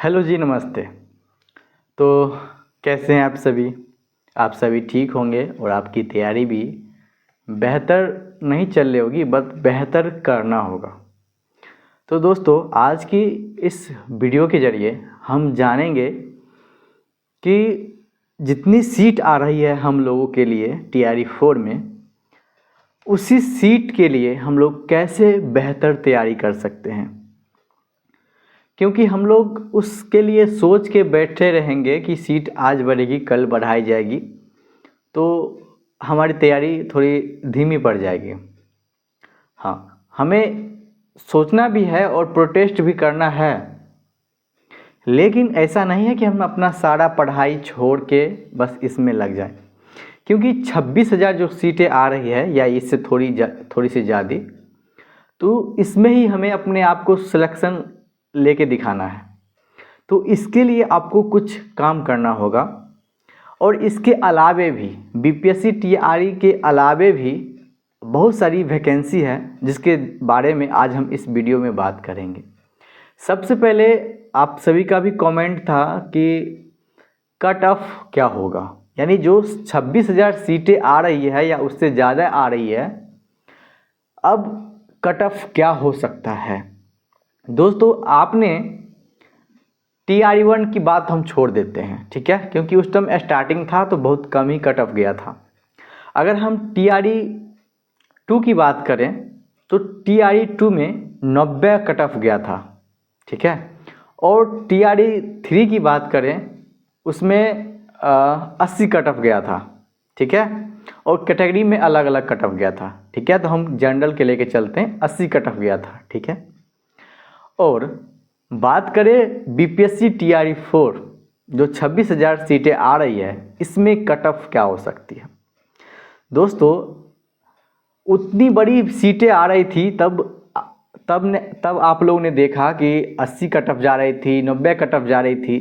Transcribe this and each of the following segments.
Hello जी, नमस्ते। तो कैसे हैं आप सभी? आप सभी ठीक होंगे और आपकी तैयारी भी बेहतर नहीं चल रही होगी, बस बेहतर करना होगा। तो दोस्तों, आज की इस वीडियो के ज़रिए हम जानेंगे कि जितनी सीट आ रही है हम लोगों के लिए टीआरई 4 में, उसी सीट के लिए हम लोग कैसे बेहतर तैयारी कर सकते हैं। क्योंकि हम लोग उसके लिए सोच के बैठे रहेंगे कि सीट आज बढ़ेगी, कल बढ़ाई जाएगी, तो हमारी तैयारी थोड़ी धीमी पड़ जाएगी। हाँ, हमें सोचना भी है और प्रोटेस्ट भी करना है, लेकिन ऐसा नहीं है कि हम अपना सारा पढ़ाई छोड़ के बस इसमें लग जाएं। क्योंकि 26,000 जो सीटें आ रही है या इससे थोड़ी सी ज़्यादा, तो इसमें ही हमें अपने आप को सिलेक्शन लेके दिखाना है। तो इसके लिए आपको कुछ काम करना होगा और इसके अलावे भी बीपीएससी टीआरई के अलावे भी बहुत सारी वैकेंसी है जिसके बारे में आज हम इस वीडियो में बात करेंगे। सबसे पहले आप सभी का भी कमेंट था कि कट ऑफ क्या होगा, यानी जो 26,000 सीटें आ रही है या उससे ज़्यादा आ रही है, अब कट ऑफ क्या हो सकता है। दोस्तों, आपने टीआरई 1 की बात हम छोड़ देते हैं, ठीक है, क्योंकि उस टाइम स्टार्टिंग था तो बहुत कम ही कट ऑफ गया था। अगर हम टीआरई 2 की बात करें तो टीआरई 2 में 90 कट ऑफ गया था, ठीक है। और टीआरई 3 की बात करें उसमें 80 कट ऑफ गया था, ठीक है। और कैटेगरी में अलग अलग कट ऑफ गया था, ठीक है। तो हम जनरल के लेके चलते हैं, 80 कट ऑफ गया था, ठीक है। और बात करें बीपीएससी टीआरई 4 जो 26,000 सीटें आ रही है, इसमें कट ऑफ क्या हो सकती है। दोस्तों, उतनी बड़ी सीटें आ रही थी तब आप लोगों ने देखा कि 80 कट ऑफ जा रही थी, 90 कट ऑफ जा रही थी।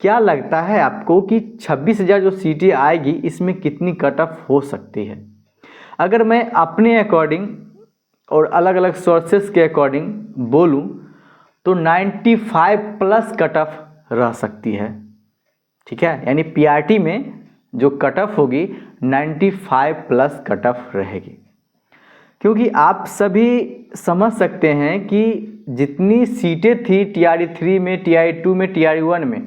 क्या लगता है आपको कि 26,000 जो सीटें आएगी इसमें कितनी कट ऑफ हो सकती है? अगर मैं अपने अकॉर्डिंग और अलग अलग सोर्सेस के अकॉर्डिंग बोलूं तो 95 प्लस कट ऑफ रह सकती है, ठीक है। यानी पीआरटी में जो कट ऑफ होगी 95 प्लस कट ऑफ रहेगी। क्योंकि आप सभी समझ सकते हैं कि जितनी सीटें थी टीआरई 3 में, टीआरई 2 में, टीआरई 1 में,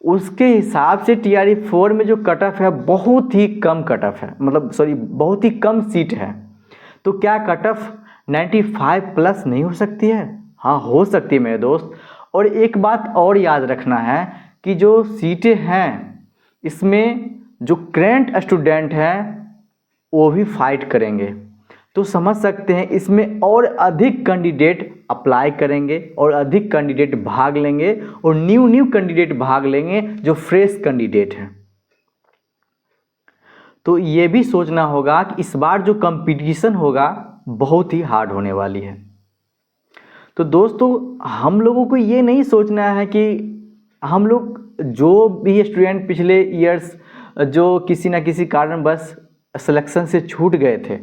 उसके हिसाब से टीआरई 4 में जो कट ऑफ है बहुत ही कम कट ऑफ है, बहुत ही कम सीट है। तो क्या कट ऑफ 95 प्लस नहीं हो सकती है? हाँ, हो सकती है मेरे दोस्त। और एक बात और याद रखना है कि जो सीटें हैं इसमें जो करेंट स्टूडेंट हैं वो भी फाइट करेंगे। तो समझ सकते हैं इसमें और अधिक कैंडिडेट अप्लाई करेंगे और अधिक कैंडिडेट भाग लेंगे और न्यू कैंडिडेट भाग लेंगे जो फ्रेश कैंडिडेट हैं। तो ये भी सोचना होगा कि इस बार जो कंपटीशन होगा बहुत ही हार्ड होने वाली है। तो दोस्तों, हम लोगों को ये नहीं सोचना है कि हम लोग जो भी स्टूडेंट पिछले ईयर्स जो किसी ना किसी कारण बस सिलेक्शन से छूट गए थे,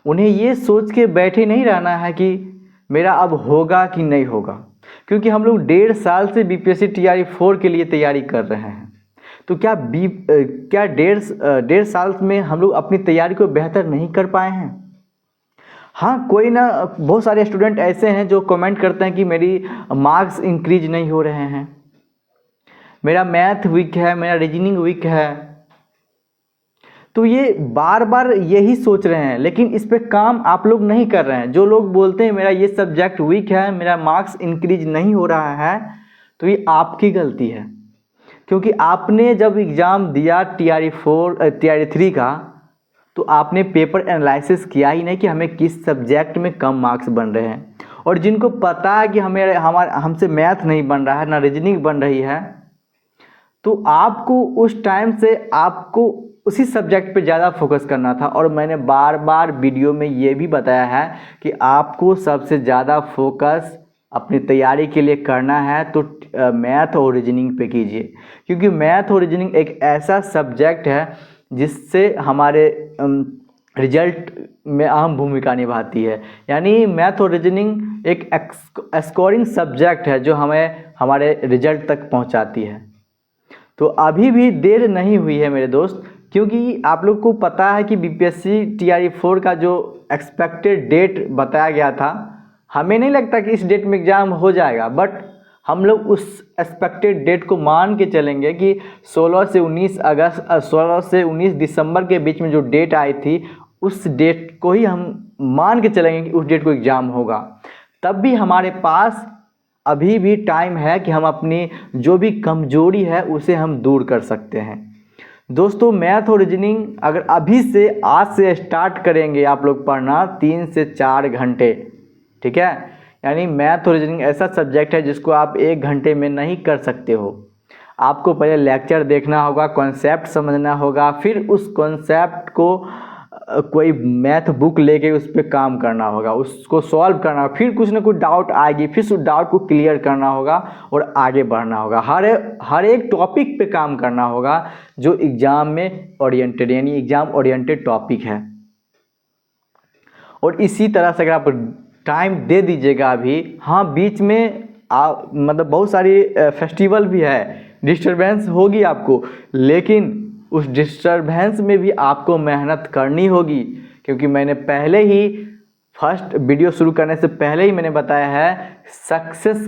उन्हें ये सोच के बैठे नहीं रहना है कि मेरा अब होगा कि नहीं होगा। क्योंकि हम लोग 1.5 साल से बीपीएससी टीआरई 4 के लिए तैयारी कर रहे हैं। तो क्या 1.5 साल में हम लोग अपनी तैयारी को बेहतर नहीं कर पाए हैं? हाँ, कोई ना, बहुत सारे स्टूडेंट ऐसे हैं जो कमेंट करते हैं कि मेरी मार्क्स इंक्रीज नहीं हो रहे हैं, मेरा मैथ वीक है, मेरा रीजनिंग वीक है। तो ये बार बार यही सोच रहे हैं, लेकिन इस पे काम आप लोग नहीं कर रहे हैं। जो लोग बोलते हैं मेरा ये सब्जेक्ट वीक है, मेरा मार्क्स इंक्रीज नहीं हो रहा है, तो ये आपकी गलती है। क्योंकि आपने जब एग्ज़ाम दिया टीआरई 3 का, तो आपने पेपर एनालिसिस किया ही नहीं कि हमें किस सब्जेक्ट में कम मार्क्स बन रहे हैं। और जिनको पता है कि हमसे मैथ नहीं बन रहा है, ना रीजनिंग बन रही है, तो आपको उस टाइम से आपको उसी सब्जेक्ट पे ज़्यादा फोकस करना था। और मैंने बार बार वीडियो में ये भी बताया है कि आपको सबसे ज़्यादा फोकस अपनी तैयारी के लिए करना है तो मैथ और रीजनिंग पे कीजिए। क्योंकि मैथ और रीजनिंग एक ऐसा सब्जेक्ट है जिससे हमारे रिजल्ट में अहम भूमिका निभाती है। यानी मैथ और रीजनिंग एक स्कोरिंग सब्जेक्ट है जो हमें हमारे रिजल्ट तक पहुंचाती है। तो अभी भी देर नहीं हुई है मेरे दोस्त, क्योंकि आप लोग को पता है कि बीपीएससी टीआरई 4 का जो एक्सपेक्टेड डेट बताया गया था, हमें नहीं लगता कि इस डेट में एग्ज़ाम हो जाएगा, बट हम लोग उस एक्सपेक्टेड डेट को मान के चलेंगे कि 16 से 19 दिसंबर के बीच में जो डेट आई थी, उस डेट को ही हम मान के चलेंगे कि उस डेट को एग्ज़ाम होगा। तब भी हमारे पास अभी भी टाइम है कि हम अपनी जो भी कमजोरी है उसे हम दूर कर सकते हैं। दोस्तों, मैथ और रीजनिंग अगर अभी से आज से स्टार्ट करेंगे आप लोग पढ़ना 3 से 4 घंटे, ठीक है, यानी मैथ और रीजनिंग ऐसा सब्जेक्ट है जिसको आप 1 घंटे में नहीं कर सकते हो। आपको पहले लेक्चर देखना होगा, कॉन्सेप्ट समझना होगा, फिर उस कॉन्सेप्ट को कोई मैथ बुक लेके उस पर काम करना होगा, उसको सॉल्व करना होगा, फिर कुछ ना कुछ डाउट आएगी, फिर उस डाउट को क्लियर करना होगा और आगे बढ़ना होगा। हर एक टॉपिक पे काम करना होगा जो एग्ज़ाम में ओरिएंटेड, यानी एग्ज़ाम ओरिएंटेड टॉपिक है। और इसी तरह से अगर आप टाइम दे दीजिएगा अभी, हाँ बीच में मतलब बहुत सारी फेस्टिवल भी है, डिस्टर्बेंस होगी आपको, लेकिन उस डिस्टर्बेंस में भी आपको मेहनत करनी होगी, क्योंकि मैंने पहले ही फर्स्ट वीडियो शुरू करने से पहले ही मैंने बताया है, सक्सेस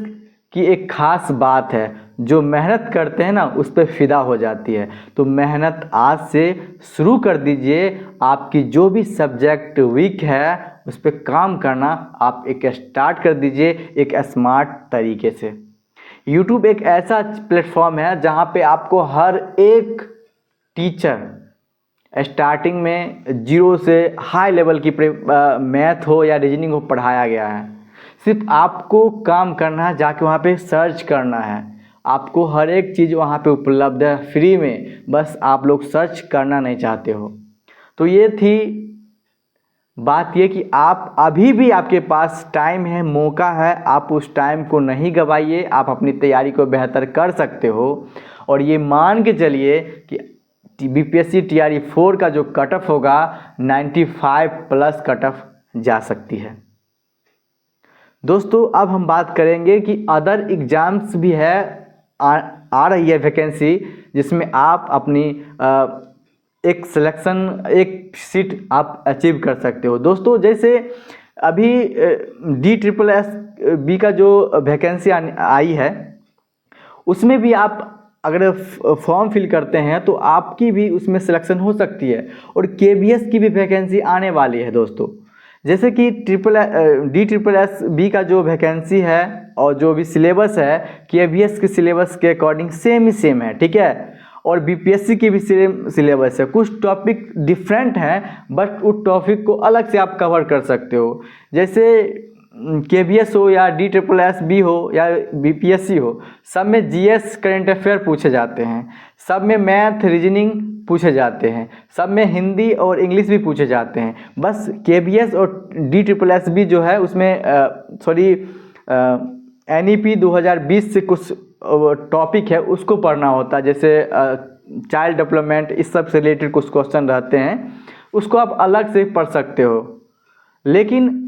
की एक ख़ास बात है, जो मेहनत करते हैं ना उस पर फ़िदा हो जाती है। तो मेहनत आज से शुरू कर दीजिए। आपकी जो भी सब्जेक्ट वीक है उस पर काम करना आप एक स्टार्ट कर दीजिए एक स्मार्ट तरीके से। YouTube एक ऐसा प्लेटफॉर्म है जहाँ पे आपको हर एक टीचर स्टार्टिंग में 0 से हाई लेवल की मैथ हो या रीजनिंग हो पढ़ाया गया है। सिर्फ आपको काम करना है, जाके वहाँ पे सर्च करना है, आपको हर एक चीज़ वहाँ पे उपलब्ध है फ्री में, बस आप लोग सर्च करना नहीं चाहते हो। तो ये थी बात, ये कि आप अभी भी आपके पास टाइम है, मौका है, आप उस टाइम को नहीं गवाइए, आप अपनी तैयारी को बेहतर कर सकते हो। और ये मान के चलिए कि बीपीएससी टीआरई 4 का जो कट ऑफ होगा 95 प्लस कट ऑफ जा सकती है। दोस्तों, अब हम बात करेंगे कि अदर एग्ज़ाम्स भी है, आ रही है वैकेंसी, जिसमें आप अपनी एक सिलेक्शन, एक सीट आप अचीव कर सकते हो। दोस्तों, जैसे अभी DSSB का जो वैकेंसी आई है, उसमें भी आप अगर फॉर्म फिल करते हैं तो आपकी भी उसमें सिलेक्शन हो सकती है। और KBS की भी वैकेंसी आने वाली है दोस्तों। जैसे कि DSSB का जो वैकेंसी है और जो भी सिलेबस है KBS के सिलेबस के अकॉर्डिंग सेम है, ठीक है। और BPSC की भी सेम सिलेबस है, कुछ टॉपिक डिफरेंट हैं, बट उस टॉपिक को अलग से आप कवर कर सकते हो। जैसे KBS हो या DSSB हो या BPSC हो, सब में GS करंट अफेयर पूछे जाते हैं, सब में मैथ रीजनिंग पूछे जाते हैं, सब में हिंदी और इंग्लिश भी पूछे जाते हैं। बस KBS और DSSB जो है उसमें NEP 2020 से कुछ टॉपिक है उसको पढ़ना होता है, जैसे चाइल्ड डेवलपमेंट, इस सब से रिलेटेड कुछ क्वेश्चन रहते हैं, उसको आप अलग से पढ़ सकते हो। लेकिन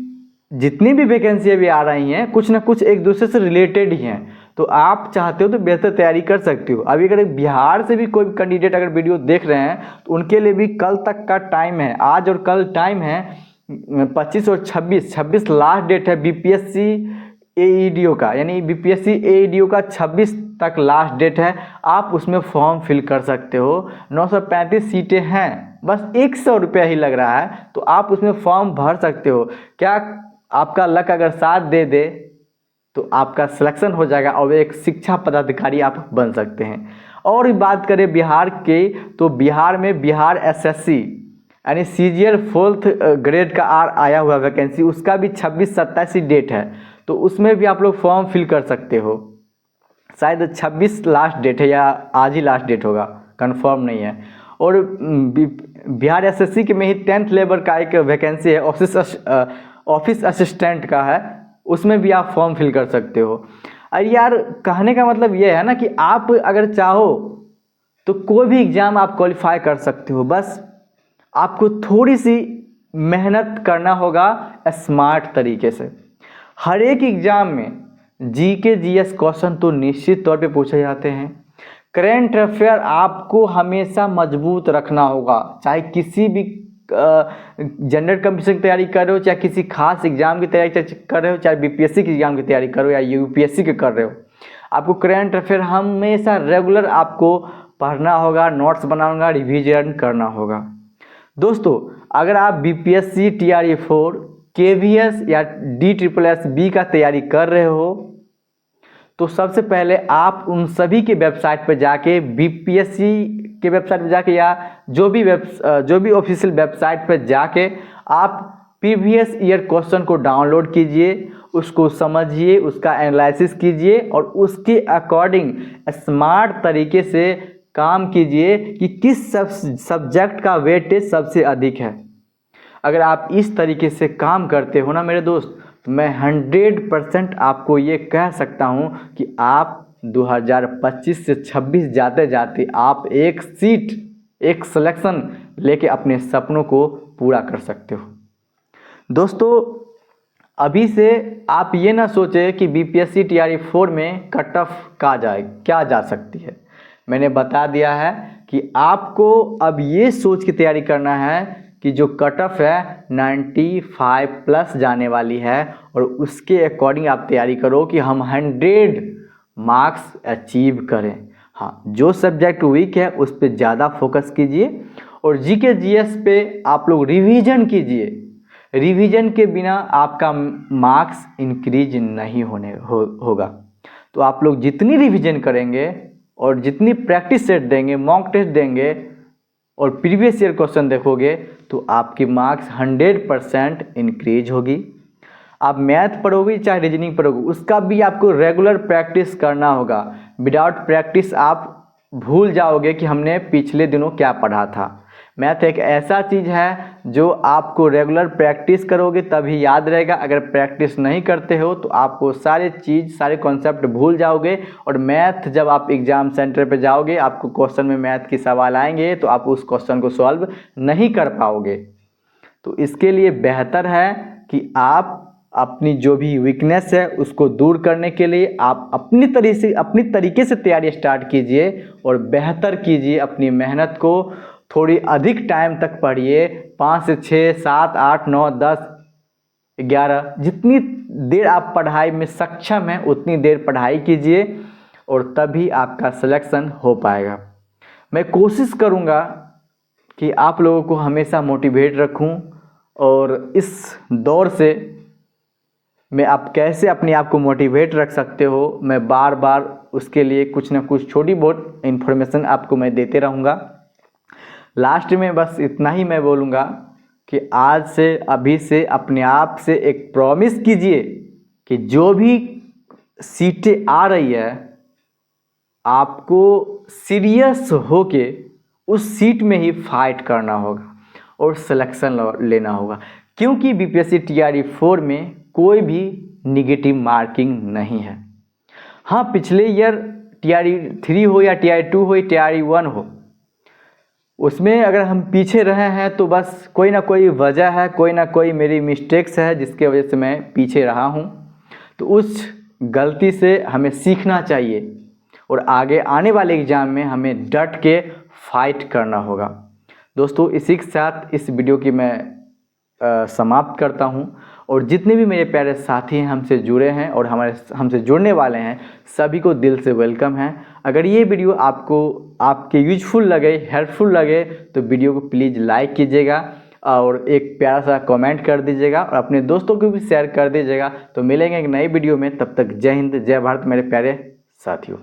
जितनी भी वैकेंसी अभी आ रही हैं कुछ ना कुछ एक दूसरे से रिलेटेड ही हैं, तो आप चाहते हो तो बेहतर तैयारी कर सकते हो। अभी अगर बिहार से भी कोई कैंडिडेट अगर वीडियो देख रहे हैं तो उनके लिए भी कल तक का टाइम है, आज और कल टाइम है 25 और 26 लास्ट डेट है BPSC AEDO का, यानी BPSC AEDO का 26 तक लास्ट डेट है। आप उसमें फॉर्म फिल कर सकते हो। 935 सीटें हैं, बस 100 रुपया ही लग रहा है, तो आप उसमें फॉर्म भर सकते हो। क्या आपका लक अगर साथ दे दे तो आपका सिलेक्शन हो जाएगा और एक शिक्षा पदाधिकारी आप बन सकते हैं। और बात करें बिहार के, तो बिहार में बिहार SSC यानी CGL 4th ग्रेड का आया हुआ वैकेंसी, उसका भी 26-27 डेट है, तो उसमें भी आप लोग फॉर्म फिल कर सकते हो। शायद 26 लास्ट डेट है या आज ही लास्ट डेट होगा, कंफर्म नहीं है। और बिहार SSC के में ही 10th लेवल का एक वैकेंसी है, ऑफिस असिस्टेंट का है, उसमें भी आप फॉर्म फिल कर सकते हो। अरे यार, कहने का मतलब ये है ना कि आप अगर चाहो तो कोई भी एग्ज़ाम आप क्वालिफाई कर सकते हो, बस आपको थोड़ी सी मेहनत करना होगा स्मार्ट तरीके से। हर एक एग्ज़ाम में जीके जीएस क्वेश्चन तो निश्चित तौर पे पूछे जाते हैं। करेंट अफेयर आपको हमेशा मजबूत रखना होगा, चाहे किसी भी जनरल कंपटीशन की तैयारी कर रहे हो, चाहे किसी खास एग्जाम की तैयारी कर रहे हो, चाहे बीपीएससी की एग्जाम की तैयारी कर रहे हो या यूपीएससी के कर रहे हो, आपको करेंट अफेयर हमेशा रेगुलर आपको पढ़ना होगा, नोट्स बनाना, रिवीजन करना होगा। दोस्तों अगर आप बीपीएससी टीआरई 4 केवीएस या DSSS-B का तैयारी कर रहे हो तो सबसे पहले आप उन सभी के वेबसाइट पर जाके, बीपीएससी के वेबसाइट पर जाके या जो भी ऑफिशियल वेबसाइट पर जाके आप प्रीवियस ईयर क्वेश्चन को डाउनलोड कीजिए, उसको समझिए, उसका एनालिसिस कीजिए और उसके अकॉर्डिंग स्मार्ट तरीके से काम कीजिए कि किस सब्जेक्ट का वेटेज सबसे अधिक है। अगर आप इस तरीके से काम करते हो ना मेरे दोस्त, तो मैं 100% आपको ये कह सकता हूँ कि आप 2025 से 26 जाते जाते आप एक सीट, एक सिलेक्शन लेके अपने सपनों को पूरा कर सकते हो। दोस्तों अभी से आप ये ना सोचें कि बीपीएससी टीआरई 4 में कट ऑफ क्या जा सकती है। मैंने बता दिया है कि आपको अब ये सोच की तैयारी करना है कि जो कट ऑफ है 95 प्लस जाने वाली है और उसके अकॉर्डिंग आप तैयारी करो कि हम 100 मार्क्स अचीव करें। हाँ, जो सब्जेक्ट वीक है उस पर ज़्यादा फोकस कीजिए और जीके जीएस पे आप लोग रिवीजन कीजिए। रिवीजन के बिना आपका मार्क्स इंक्रीज नहीं होगा। तो आप लोग जितनी रिवीजन करेंगे और जितनी प्रैक्टिस सेट देंगे, मॉक टेस्ट देंगे और प्रीवियस ईयर क्वेश्चन देखोगे तो आपकी मार्क्स 100% इंक्रीज होगी। आप मैथ पढ़ोगे चाहे रीजनिंग पढ़ोगे, उसका भी आपको रेगुलर प्रैक्टिस करना होगा। विदाउट प्रैक्टिस आप भूल जाओगे कि हमने पिछले दिनों क्या पढ़ा था। मैथ एक ऐसा चीज़ है जो आपको रेगुलर प्रैक्टिस करोगे तभी याद रहेगा। अगर प्रैक्टिस नहीं करते हो तो आपको सारे कॉन्सेप्ट भूल जाओगे और मैथ जब आप एग्ज़ाम सेंटर पे जाओगे, आपको क्वेश्चन में मैथ के सवाल आएंगे तो आप उस क्वेश्चन को सॉल्व नहीं कर पाओगे। तो इसके लिए बेहतर है कि आप अपनी जो भी वीकनेस है उसको दूर करने के लिए आप अपनी तरीके से तैयारी स्टार्ट कीजिए और बेहतर कीजिए अपनी मेहनत को। थोड़ी अधिक टाइम तक पढ़िए, 5 से 6, 7, 8, 9, 10, 11 जितनी देर आप पढ़ाई में सक्षम हैं उतनी देर पढ़ाई कीजिए और तभी आपका सिलेक्शन हो पाएगा। मैं कोशिश करूँगा कि आप लोगों को हमेशा मोटिवेट रखूँ और इस दौर से मैं आप कैसे अपने आप को मोटिवेट रख सकते हो, मैं बार बार उसके लिए कुछ ना कुछ छोटी बहुत इन्फॉर्मेशन आपको मैं देते रहूँगा। लास्ट में बस इतना ही मैं बोलूँगा कि आज से, अभी से अपने आप से एक प्रॉमिस कीजिए कि जो भी सीटें आ रही है आपको सीरियस होके उस सीट में ही फाइट करना होगा और सिलेक्शन लेना होगा। क्योंकि बीपीएससी टीआरई 4 में कोई भी निगेटिव मार्किंग नहीं है। हाँ, पिछले ईयर टीआरई 3 हो या टीआरई 2 हो या टीआरई 1 हो, उसमें अगर हम पीछे रहे हैं तो बस कोई ना कोई वजह है, कोई ना कोई मेरी मिस्टेक्स है जिसके वजह से मैं पीछे रहा हूँ। तो उस गलती से हमें सीखना चाहिए और आगे आने वाले एग्ज़ाम में हमें डट के फाइट करना होगा। दोस्तों इसी के साथ इस वीडियो की मैं समाप्त करता हूं और जितने भी मेरे प्यारे साथी हैं हमसे जुड़े हैं और हमसे जुड़ने वाले हैं सभी को दिल से वेलकम है। अगर ये वीडियो आपके यूजफुल लगे, हेल्पफुल लगे तो वीडियो को प्लीज़ लाइक कीजिएगा और एक प्यारा सा कमेंट कर दीजिएगा और अपने दोस्तों को भी शेयर कर दीजिएगा। तो मिलेंगे एक नई वीडियो में, तब तक जय हिंद, जय भारत मेरे प्यारे साथियों।